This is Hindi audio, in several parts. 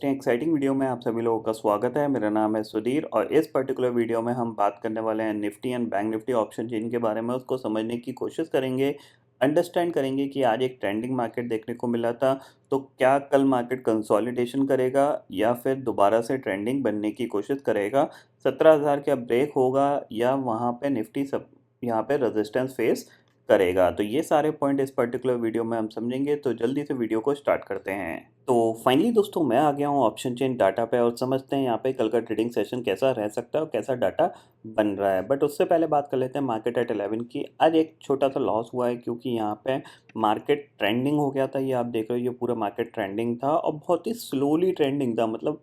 एक्साइटिंग वीडियो में आप सभी लोगों का स्वागत है। मेरा नाम है सुधीर और इस पर्टिकुलर वीडियो में हम बात करने वाले हैं Nifty and bank Nifty option chain के बारे में। उसको समझने की कोशिश करेंगे, अंडरस्टैंड करेंगे कि आज एक ट्रेंडिंग मार्केट देखने को मिला था, तो क्या कल मार्केट कंसोलिडेशन करेगा या फिर दोबारा से ट्रेंडिंग बनने की कोशिश करेगा। 17,000 क्या ब्रेक होगा या वहाँ पे निफ्टी सब यहाँ पे रेजिस्टेंस फेस करेगा। तो ये सारे पॉइंट इस पर्टिकुलर वीडियो में हम समझेंगे, तो जल्दी से वीडियो को स्टार्ट करते हैं। तो फाइनली दोस्तों मैं आ गया हूँ ऑप्शन चेन डाटा पे और समझते हैं यहाँ पे कल का ट्रेडिंग सेशन कैसा रह सकता है और कैसा डाटा बन रहा है। बट उससे पहले बात कर लेते हैं मार्केट एट 11 की। आज एक छोटा सा लॉस हुआ है क्योंकि यहाँ पे मार्केट ट्रेंडिंग हो गया था। ये आप देख रहे हो, ये पूरा मार्केट ट्रेंडिंग था और बहुत ही स्लोली ट्रेंडिंग था। मतलब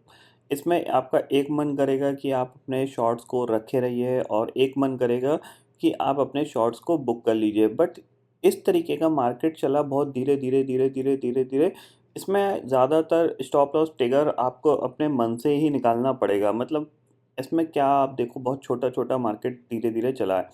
इसमें आपका एक मन करेगा कि आप अपने शॉर्ट्स को रखे रहिए और एक मन करेगा कि आप अपने शॉर्ट्स को बुक कर लीजिए। बट इस तरीके का मार्केट चला बहुत धीरे धीरे धीरे धीरे धीरे धीरे। इसमें ज़्यादातर स्टॉप लॉस ट्रिगर आपको अपने मन से ही निकालना पड़ेगा। मतलब इसमें क्या आप देखो, बहुत छोटा छोटा मार्केट धीरे धीरे चला है।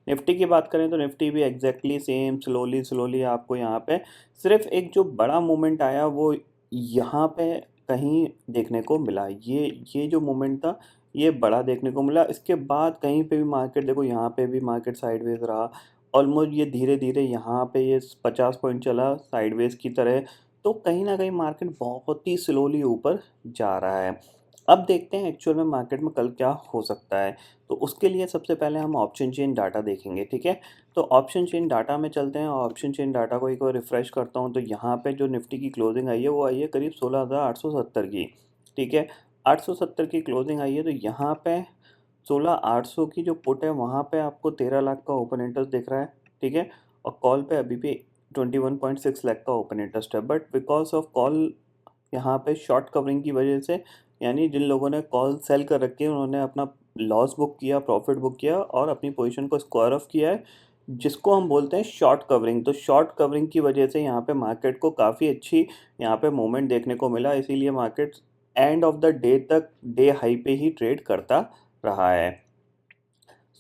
निफ्टी की बात करें तो निफ्टी भी एग्जैक्टली सेम स्लोली स्लोली आपको यहाँ पे सिर्फ एक जो बड़ा मूवमेंट आया वो यहाँ पे कहीं देखने को मिला। ये जो मूवमेंट था ये बड़ा देखने को मिला। इसके बाद कहीं पे भी मार्केट देखो, यहाँ पे भी मार्केट साइडवेज रहा। ऑलमोस्ट ये धीरे धीरे यहाँ पे ये 50 पॉइंट चला साइडवेज की तरह। तो कहीं ना कहीं मार्केट बहुत ही स्लोली ऊपर जा रहा है। अब देखते हैं एक्चुअल में मार्केट में कल क्या हो सकता है। तो उसके लिए सबसे पहले हम ऑप्शन चेन डाटा देखेंगे, ठीक है। तो ऑप्शन चेन डाटा में चलते हैं और ऑप्शन चेन डाटा को एक बार रिफ्रेश करता हूँ। तो यहाँ पे जो निफ्टी की क्लोजिंग आई है वो आई है करीब 16,870 की, ठीक है। 870 की क्लोजिंग आई है। तो यहाँ पे 16,800 की जो पुट है वहाँ पे आपको 13 लाख का ओपन इंटरेस्ट दिख रहा है, ठीक है। और कॉल पे अभी भी 21.6 लाख का ओपन इंटरेस्ट है। बट बिकॉज ऑफ कॉल यहाँ पे शॉर्ट कवरिंग की वजह से, यानी जिन लोगों ने कॉल सेल कर रखी है उन्होंने अपना लॉस बुक किया, प्रॉफिट बुक किया और अपनी पोजीशन को स्क्वायर ऑफ किया है, जिसको हम बोलते हैं शॉर्ट कवरिंग। तो शॉर्ट कवरिंग की वजह से यहाँ पे मार्केट को काफ़ी अच्छी यहाँ पे मूवमेंट देखने को मिला। इसीलिए market end of the day तक डे हाई पे ही ट्रेड करता रहा है।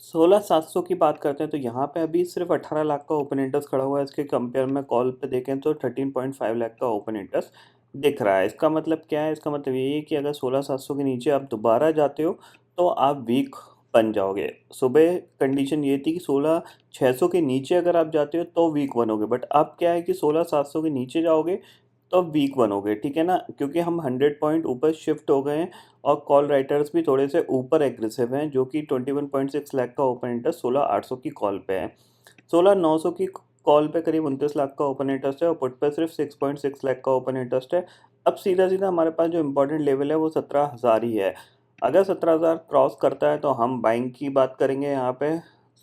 16,700 की बात करते हैं तो यहाँ पे अभी सिर्फ 18 लाख का ओपन इंटरेस्ट खड़ा हुआ है। इसके कंपेयर में कॉल पे देखें तो 13.5 लाख का ओपन इंटरेस्ट दिख रहा है। इसका मतलब क्या है? इसका मतलब ये है कि अगर 16,700 के नीचे आप दोबारा जाते हो तो आप वीक बन जाओगे। सुबह कंडीशन ये थी कि 16,600 के नीचे अगर आप जाते हो तो वीक बनोगे, बट अब क्या है कि 16,700 के नीचे जाओगे तो वीक बनोगे, ठीक है ना। क्योंकि हम 100 पॉइंट ऊपर शिफ्ट हो गए हैं और कॉल राइटर्स भी थोड़े से ऊपर एग्रेसिव हैं, जो कि 21.6 लाख का ओपन इंटरेस्ट 16,800 की कॉल पे है। 16,900 की कॉल पे करीब 29 लाख का ओपन इंटरेस्ट है और पुट पे सिर्फ 6.6 लाख का ओपन इंटरेस्ट है। अब सीधा सीधा हमारे पास जो इंपॉर्टेंट लेवल है वो 17,000 ही है। अगर 17,000 क्रॉस करता है तो हम बाइंग की बात करेंगे यहाँ पे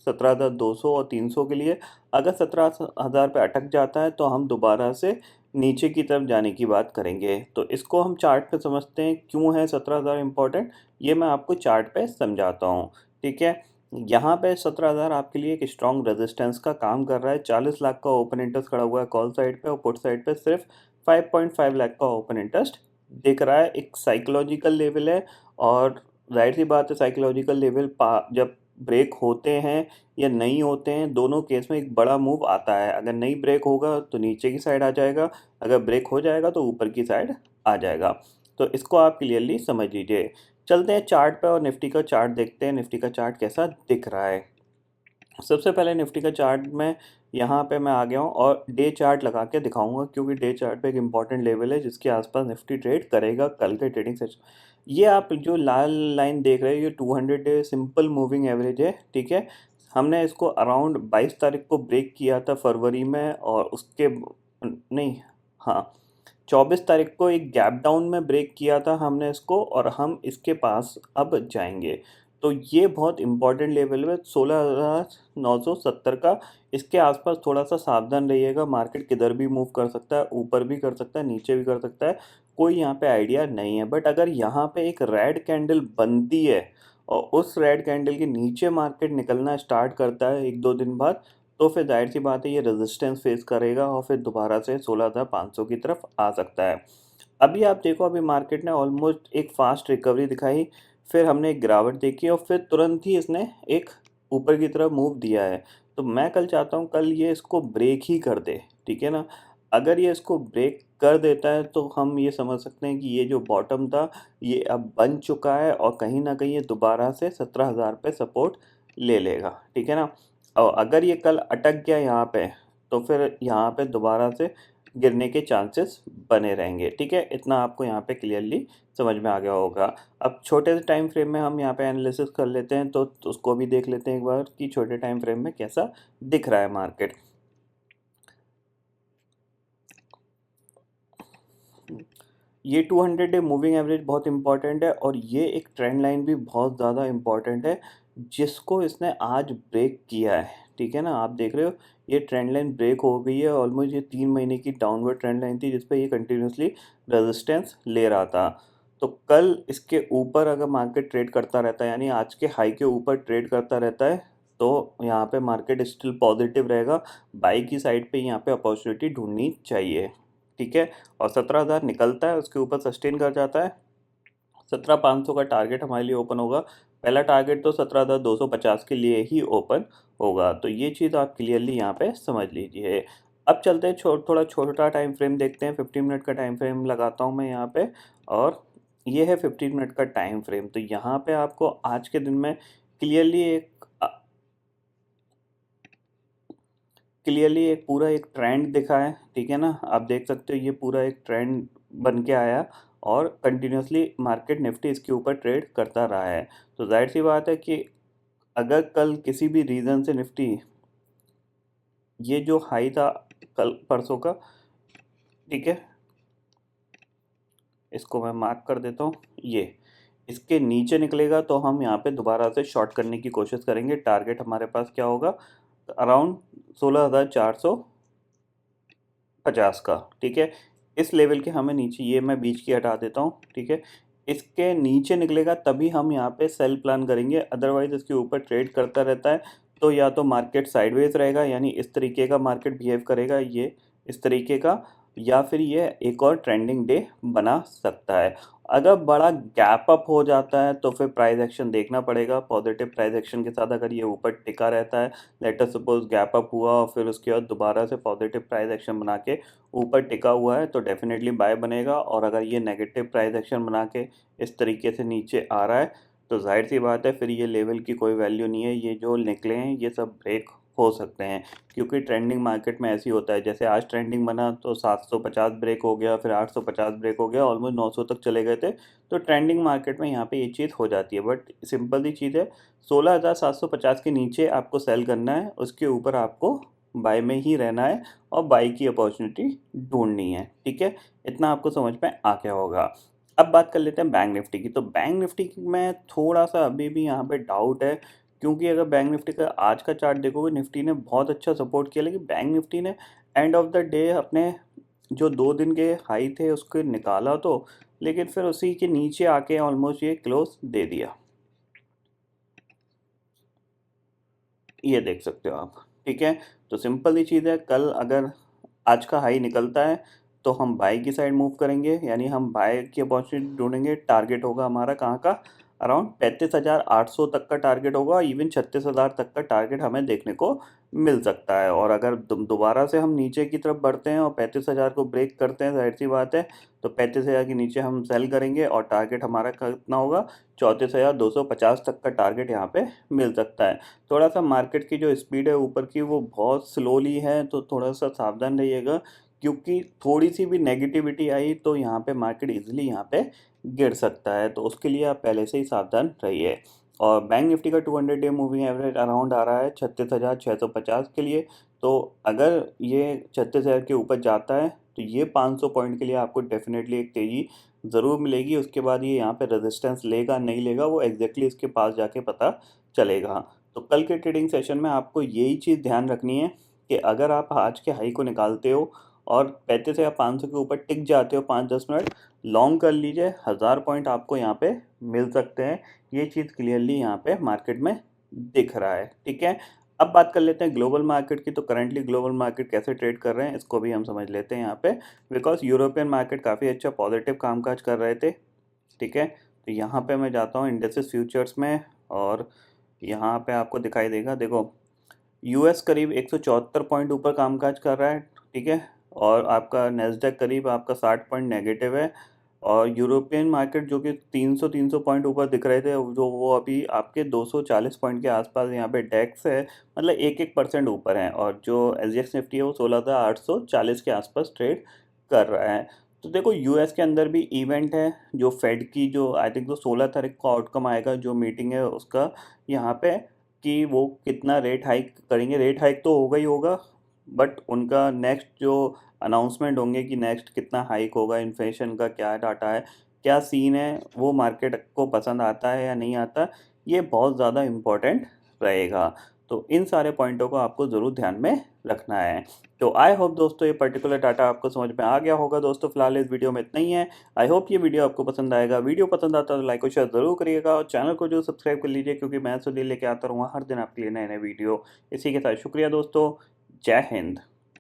17,200 और 300 के लिए। अगर 17,000 पे अटक जाता है तो हम दोबारा से नीचे की तरफ जाने की बात करेंगे। तो इसको हम चार्ट पे समझते हैं, क्यों है 17,000 इम्पोर्टेंट, ये मैं आपको चार्ट पे समझाता हूँ, ठीक है। यहाँ पे 17,000 आपके लिए एक स्ट्रॉन्ग रेजिस्टेंस का काम कर रहा है। 40 लाख का ओपन इंटरेस्ट खड़ा हुआ है कॉल साइड पे और पुट साइड पे सिर्फ 5.5 लाख का ओपन इंटरेस्ट दिख रहा है। एक साइकोलॉजिकल लेवल है और जाहिर सी बात है साइकोलॉजिकल लेवल जब ब्रेक होते हैं या नहीं होते हैं, दोनों केस में एक बड़ा मूव आता है। अगर नहीं ब्रेक होगा तो नीचे की साइड आ जाएगा, अगर ब्रेक हो जाएगा तो ऊपर की साइड आ जाएगा। तो इसको आप क्लियरली समझ लीजिए। चलते हैं चार्ट पे और निफ्टी का चार्ट देखते हैं, निफ्टी का चार्ट कैसा दिख रहा है। सबसे पहले निफ्टी का चार्ट में यहाँ पे मैं आ गया हूँ और डे चार्ट लगा के दिखाऊंगा, क्योंकि डे चार्ट पे एक इंपॉर्टेंट लेवल है जिसके आसपास निफ्टी ट्रेड करेगा कल के ट्रेडिंग सेशन। ये आप जो लाल लाइन देख रहे हो ये 200 डे सिंपल मूविंग एवरेज है, ठीक है। हमने इसको अराउंड 22 तारीख को ब्रेक किया था फरवरी में और उसके नहीं, हाँ, 24 तारीख को एक गैप डाउन में ब्रेक किया था हमने इसको और हम इसके पास अब जाएंगे। तो ये बहुत इंपॉर्टेंट लेवल है 16,970 का। इसके आसपास थोड़ा सा सावधान रहिएगा, मार्केट किधर भी मूव कर सकता है, ऊपर भी कर सकता है, नीचे भी कर सकता है, कोई यहाँ पे आइडिया नहीं है। बट अगर यहाँ पे एक रेड कैंडल बनती है और उस रेड कैंडल के नीचे मार्केट निकलना स्टार्ट करता है एक दो दिन बाद, तो फिर जाहिर सी बात है ये रेजिस्टेंस फेस करेगा और फिर दोबारा से 16,500 की तरफ आ सकता है। अभी आप देखो, अभी मार्केट ने ऑलमोस्ट एक फास्ट रिकवरी दिखाई, फिर हमने एक गिरावट देखी और फिर तुरंत ही इसने एक ऊपर की तरफ मूव दिया है। तो मैं कल चाहता हूँ कल ये इसको ब्रेक ही कर दे, ठीक है ना। अगर ये इसको ब्रेक कर देता है तो हम ये समझ सकते हैं कि ये जो बॉटम था ये अब बन चुका है और कहीं ना कहीं ये दोबारा से 17,000 पे सपोर्ट ले लेगा, ठीक है ना। और अगर ये कल अटक गया यहाँ पे तो फिर यहाँ पे दोबारा से गिरने के चांसेस बने रहेंगे, ठीक है। इतना आपको यहाँ पे क्लियरली समझ में आ गया होगा। अब छोटे से टाइम फ्रेम में हम यहाँ पे एनालिसिस कर लेते हैं तो उसको भी देख लेते हैं एक बार कि छोटे टाइम फ्रेम में कैसा दिख रहा है मार्केट। ये 200 डे मूविंग एवरेज बहुत इंपॉर्टेंट है और ये एक ट्रेंड लाइन भी बहुत ज़्यादा इंपॉर्टेंट है जिसको इसने आज ब्रेक किया है, ठीक है ना। आप देख रहे हो ये ट्रेंड लाइन ब्रेक हो गई है। ऑलमोस्ट ये 3 महीने की डाउनवर्ड ट्रेंड लाइन थी जिस पे ये कंटिन्यूसली रेजिस्टेंस ले रहा था। तो कल इसके ऊपर अगर मार्केट ट्रेड करता रहता है यानी आज के हाई के ऊपर ट्रेड करता रहता है तो यहाँ पे मार्केट स्टिल पॉजिटिव रहेगा। बाई की साइड पे यहाँ पे अपॉर्चुनिटी ढूंढनी चाहिए, ठीक है। और 17,000 निकलता है उसके ऊपर सस्टेन कर जाता है, 17,500 का टारगेट हमारे लिए ओपन होगा। पहला टारगेट तो 17,250 के लिए ही ओपन होगा। तो ये चीज़ आप क्लियरली यहाँ पे समझ लीजिए। अब चलते हैं थोड़ा छोटा टाइम फ्रेम देखते हैं। 15 मिनट का टाइम फ्रेम लगाता हूँ मैं यहाँ पे और ये है 15 मिनट का टाइम फ्रेम। तो यहाँ पे आपको आज के दिन में क्लियरली एक पूरा एक ट्रेंड दिखा है, ठीक है ना। आप देख सकते हो ये पूरा एक ट्रेंड बन के आया और कंटिन्यूसली मार्केट निफ्टी इसके ऊपर ट्रेड करता रहा है। तो जाहिर सी बात है कि अगर कल किसी भी रीज़न से निफ्टी ये जो हाई था कल परसों का, ठीक है, इसको मैं मार्क कर देता हूँ, ये इसके नीचे निकलेगा तो हम यहाँ पे दोबारा से शॉर्ट करने की कोशिश करेंगे। टारगेट हमारे पास क्या होगा, अराउंड 16,450 का, ठीक है। इस लेवल के हमें नीचे, ये मैं बीच की हटा देता हूँ, ठीक है। इसके नीचे निकलेगा तभी हम यहाँ पे सेल प्लान करेंगे, अदरवाइज इसके ऊपर ट्रेड करता रहता है तो या तो मार्केट साइडवेज रहेगा यानी इस तरीके का मार्केट बिहेव करेगा, ये इस तरीके का, या फिर ये एक और ट्रेंडिंग डे बना सकता है। अगर बड़ा गैप अप हो जाता है तो फिर प्राइस एक्शन देखना पड़ेगा। पॉजिटिव प्राइस एक्शन के साथ अगर ये ऊपर टिका रहता है, let us suppose gap up हुआ और फिर उसके बाद दोबारा से पॉजिटिव प्राइस एक्शन बना के ऊपर टिका हुआ है तो डेफिनेटली बाय बनेगा। और अगर ये नेगेटिव प्राइस एक्शन बना के इस तरीके से नीचे आ रहा है तो जाहिर सी बात है फिर ये लेवल की कोई वैल्यू नहीं है। ये जो निकले हैं ये सब ब्रेक हो सकते हैं क्योंकि ट्रेंडिंग मार्केट में ऐसे ही होता है। जैसे आज ट्रेंडिंग बना तो 750 ब्रेक हो गया, फिर 850 ब्रेक हो गया, ऑलमोस्ट 900 तक चले गए थे। तो ट्रेंडिंग मार्केट में यहाँ पे ये चीज़ हो जाती है। बट सिंपल सी चीज़ है, 16,750 के नीचे आपको सेल करना है, उसके ऊपर आपको बाय में ही रहना है और बाय की अपॉर्चुनिटी ढूंढनी है, ठीक है। इतना आपको समझ में आ गया होगा। अब बात कर लेते हैं बैंक निफ्टी की। तो बैंक निफ्टी में थोड़ा सा अभी भी यहाँ पे डाउट है क्योंकि अगर बैंक निफ्टी का आज का चार्ट देखोगे निफ्टी ने बहुत अच्छा सपोर्ट किया, लेकिन बैंक निफ्टी ने एंड ऑफ द डे अपने जो 2 दिन के हाई थे उसको निकाला तो, लेकिन फिर उसी के नीचे आके ऑलमोस्ट ये क्लोज दे दिया, ये देख सकते हो आप, ठीक है। तो सिंपल ही चीज़ है, कल अगर आज का हाई निकलता है तो हम बाय की साइड मूव करेंगे यानी हम बाय की अपॉर्चुनिटी ढूंढेंगे। टारगेट होगा हमारा कहाँ का, अराउंड 35,800 तक का टारगेट होगा। इवन 36,000 तक का टारगेट हमें देखने को मिल सकता है। और अगर दोबारा से हम नीचे की तरफ बढ़ते हैं और 35,000 को ब्रेक करते हैं, जाहिर सी बात है तो 35,000 के नीचे हम सेल करेंगे और टारगेट हमारा कितना होगा, 34,250 तक का टारगेट यहाँ पे मिल सकता है। थोड़ा सा मार्केट की जो स्पीड है ऊपर की वो बहुत स्लोली है तो थोड़ा सा सावधान रहिएगा क्योंकि थोड़ी सी भी नेगेटिविटी आई तो यहाँ पे मार्केट इजीली यहाँ पे गिर सकता है। तो उसके लिए आप पहले से ही सावधान रहिए। और बैंक निफ्टी का 200 डे मूविंग एवरेज अराउंड आ रहा है 36,650 के लिए। तो अगर ये 36,000 के ऊपर जाता है तो ये 500 पॉइंट के लिए आपको डेफिनेटली एक तेज़ी ज़रूर मिलेगी। उसके बाद ये यहाँ पे रेजिस्टेंस लेगा नहीं लेगा वो एग्जैक्टली इसके पास जाके पता चलेगा। तो कल के ट्रेडिंग सेशन में आपको यही चीज़ ध्यान रखनी है कि अगर आप आज के हाई को निकालते हो और 35 या 500 के ऊपर टिक जाते हो 5-10 मिनट, लॉन्ग कर लीजिए, 1000 पॉइंट आपको यहाँ पे मिल सकते हैं। ये चीज़ क्लियरली यहाँ पे मार्केट में दिख रहा है, ठीक है। अब बात कर लेते हैं ग्लोबल मार्केट की। तो करंटली ग्लोबल मार्केट कैसे ट्रेड कर रहे हैं इसको भी हम समझ लेते हैं यहाँ पे। बिकॉज यूरोपियन मार्केट काफ़ी अच्छा पॉजिटिव कामकाज कर रहे थे, ठीक है। तो यहाँ पे मैं जाता हूँ इंडेक्स फ्यूचर्स में और यहाँ पे आपको दिखाई देगा, देखो यूएस करीब 174 पॉइंट ऊपर कामकाज कर रहा है, ठीक है। और आपका नैस्डैक करीब आपका 60 पॉइंट नेगेटिव है। और यूरोपियन मार्केट जो कि 300 पॉइंट ऊपर दिख रहे थे, जो वो अभी आपके 240 पॉइंट के आसपास यहाँ पे डेक्स है, मतलब 1% ऊपर है। और जो एसजीएक्स निफ्टी है वो 16,840 के आसपास ट्रेड कर रहा है। तो देखो यूएस के अंदर भी इवेंट है, जो फेड की जो आई थिंक तो 16 तारीख को आउटकम आएगा, जो मीटिंग है उसका यहाँ पे, कि वो कितना रेट हाइक करेंगे। रेट हाइक तो होगा ही होगा, बट उनका नेक्स्ट जो अनाउंसमेंट होंगे कि नेक्स्ट कितना हाइक होगा, इन्फ्लेशन का क्या डाटा है, क्या सीन है, वो मार्केट को पसंद आता है या नहीं आता, ये बहुत ज़्यादा इम्पोर्टेंट रहेगा। तो इन सारे पॉइंटों को आपको ज़रूर ध्यान में रखना है। तो आई होप दोस्तों ये पर्टिकुलर डाटा आपको समझ में आ गया होगा। दोस्तों फिलहाल इस वीडियो में इतना ही है। आई होप ये वीडियो आपको पसंद आएगा। वीडियो पसंद आता है तो लाइक और शेयर ज़रूर करिएगा, और चैनल को जो सब्सक्राइब कर लीजिए, क्योंकि मैं सुनील लेके आता रहूँगा हर दिन आपके लिए नए नए वीडियो। इसी के साथ शुक्रिया दोस्तों। जय हिंद।